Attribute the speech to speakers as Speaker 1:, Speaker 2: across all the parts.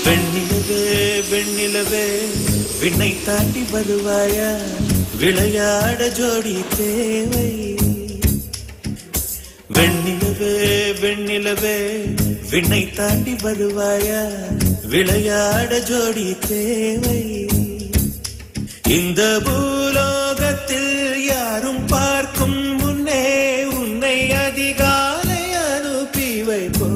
Speaker 1: வெண்ணிலவே வெண்ணிலவே விண்ணை தாண்டி வருவாயா விளையாட ஜோடி தேவை. வெண்ணிலவே வெண்ணிலவே விண்ணை தாண்டி வருவாயா விளையாட ஜோடி தேவை. இந்த பூலோகத்தில் யாரும் பார்க்கும் முன்னே உன்னை அதிகாலை அனுப்பி வைப்போ.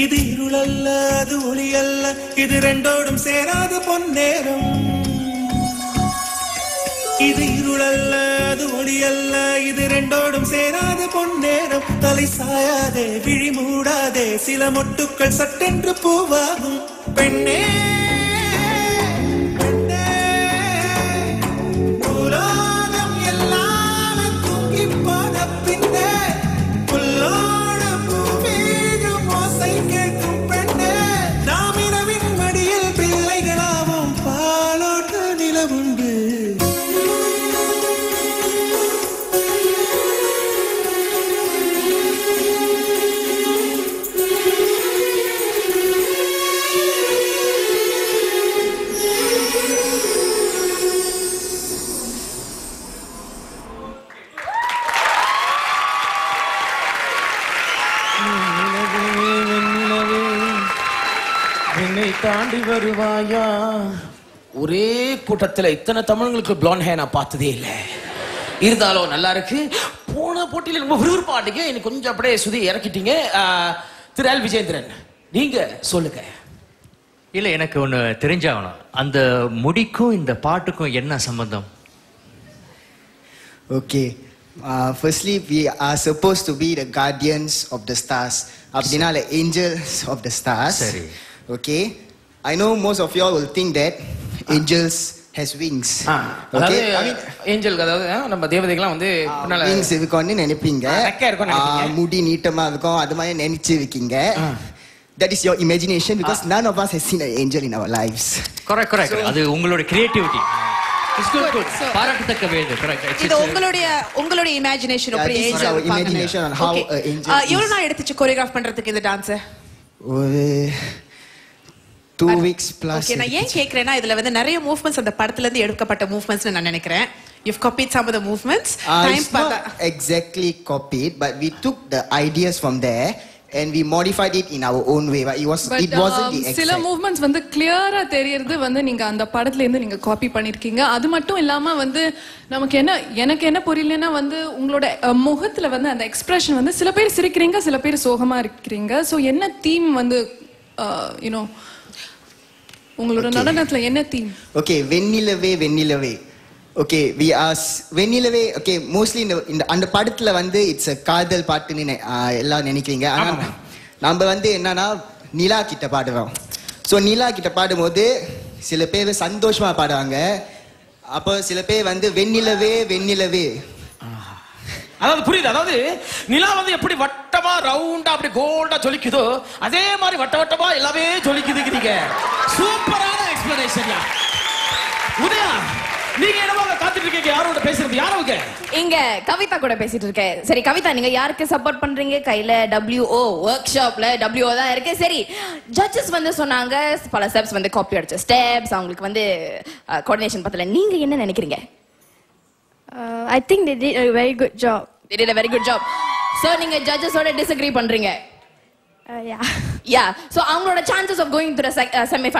Speaker 1: இது இருளல்ல அது ஒளி அல்ல, இது ரெண்டோடும் சேராத பொன்னேரம். இது இருளல்ல அது ஒளி அல்ல, இது ரெண்டோடும் சேராத பொன்னேரம். தலை சாயாதே விழி மூடாதே சில மொட்டுக்கள் சட்டென்று பூவாகும். பெண்ணே என்னை தாண்டி வருவாயா. ஒரே கூட்டத்துல இத்தனை தமிழங்களுக்கு பிளாண்ட் ஹேர் நான் பார்த்ததே இல்லை. இருந்தாலும் நல்லா இருக்கு. போன போட்டியில ரொம்ப விறுவிறுப்பாட்டீங்க, எனக்கு கொஞ்சம் அப்படியே சுதி இறக்கிட்டீங்க. திரு எல் விஜேந்திரன், நீங்க சொல்லுங்க.
Speaker 2: இல்ல, எனக்கு ஒண்ணு தெரிஞ்சாகணும். அந்த முடிக்கும் இந்த பாட்டுக்கும் என்ன சம்பந்தம்?
Speaker 3: Okay. Firstly, we are supposed to be the guardians of the stars. அப்படினா the angels of the stars.
Speaker 2: சரி.
Speaker 3: Okay. I know most of you all will think that angels has wings.
Speaker 1: Okay. I mean angel அதாவது நம்ம தேவதைகள்லாம் வந்து
Speaker 3: பின்னால wings இருக்குன்னு நினைப்பீங்க.
Speaker 1: ரெக்க இருக்குன்னு நினைப்பீங்க.
Speaker 3: முடி நீட்டமா இருக்கும் அது மாதிரி நினைச்சு இருக்கீங்க. That is your imagination because none of us has seen an angel in our lives.
Speaker 2: Correct. அது உங்களோட creativity. It's good. பாராட்டத்தக்க வேது. Correct.
Speaker 4: இது உங்களுடைய imagination of angel.
Speaker 3: Imagination on how an angel.
Speaker 4: எவ்வளவு நாள் எடுத்துச்சு கோரியோகிராஃப் பண்றதுக்கு இந்த டான்ஸ்?
Speaker 3: 2 weeks plus.
Speaker 4: Okay, நான் ஏன் கேக்குறேன்னா இதுல வந்து நிறைய மூவ்மெண்ட்ஸ் அந்த படத்துல இருந்து எடுக்கப்பட்ட மூவ்மெண்ட்ஸ் நான் நினைக்கிறேன். You've copied some of the movements.
Speaker 3: It's not exactly copied, but we took the ideas from there and we modified it in our own way. But it wasn't the exact.
Speaker 5: சில movements வந்து கிளியரா தெரியுது வந்து நீங்க அந்த படத்துல இருந்து நீங்க காப்பி பண்ணிருக்கீங்க. அது மட்டும் இல்லாம வந்து எனக்கு என்ன புரியலன்னா வந்து உங்களோட முகத்துல வந்து அந்த எக்ஸ்பிரஷன் வந்து சில பேர் சிரிக்கிறீங்க, சில பேர் சோகமா இருக்கிறீங்க. சோ என்ன தீம் வந்து உங்களோட நடனத்துல என்ன theme?
Speaker 3: Okay, Vennilave. Okay, we are Vennilave. Okay, mostly இந்த அந்த படத்துல வந்து it's a காதல் பாட்டுன்னு எல்லாம் நினைக்கிறீங்க. ஆனா நம்ம வந்து என்னன்னா நிலா கிட்ட பாடுறோம். சோ நிலா கிட்ட பாடும்போது சில பேர் சந்தோஷமா பாடுவாங்க, அப்போ சில பேர் வந்து வெண்ணிலவே.
Speaker 1: அதாவது புரியுது. அதாவது நிலா வந்து எப்படி வட்டமா ரவுண்டா அப்படி கோல்டா ஜொலிக்குதோ அதே மாதிரி வட்டமா எல்லாமே ஜொலிக்குதுங்க. சூப்பரான எக்ஸ்பிளனேஷன்யா. உதயா, நீங்க என்னவா காத்துட்டு இருக்கீங்க? யாரோட பேசுறது? யாரோங்க?
Speaker 6: இங்க கவிதா கூட பேசிட்டு இருக்கேன். சரி கவிதா, நீங்க யாருக்கு சப்போர்ட் பண்றீங்க? கையில WO ஒர்க் ஷாப்ல WO தான் இருக்கு. சரி, ஜட்ஜஸ் வந்து சொன்னாங்க பல ஸ்டெப்ஸ் வந்து காப்பி அடிச்ச ஸ்டெப்ஸ், அவங்களுக்கு வந்து கோஆர்டினேஷன் பத்தல. நீங்க என்ன நினைக்கிறீங்க?
Speaker 7: I think they did a very good job.
Speaker 6: They did a very good job. So நீங்க judges ஓட disagree பண்றீங்க?
Speaker 7: Yeah.
Speaker 6: Yeah. So அவங்களோட chances of going to the semi-final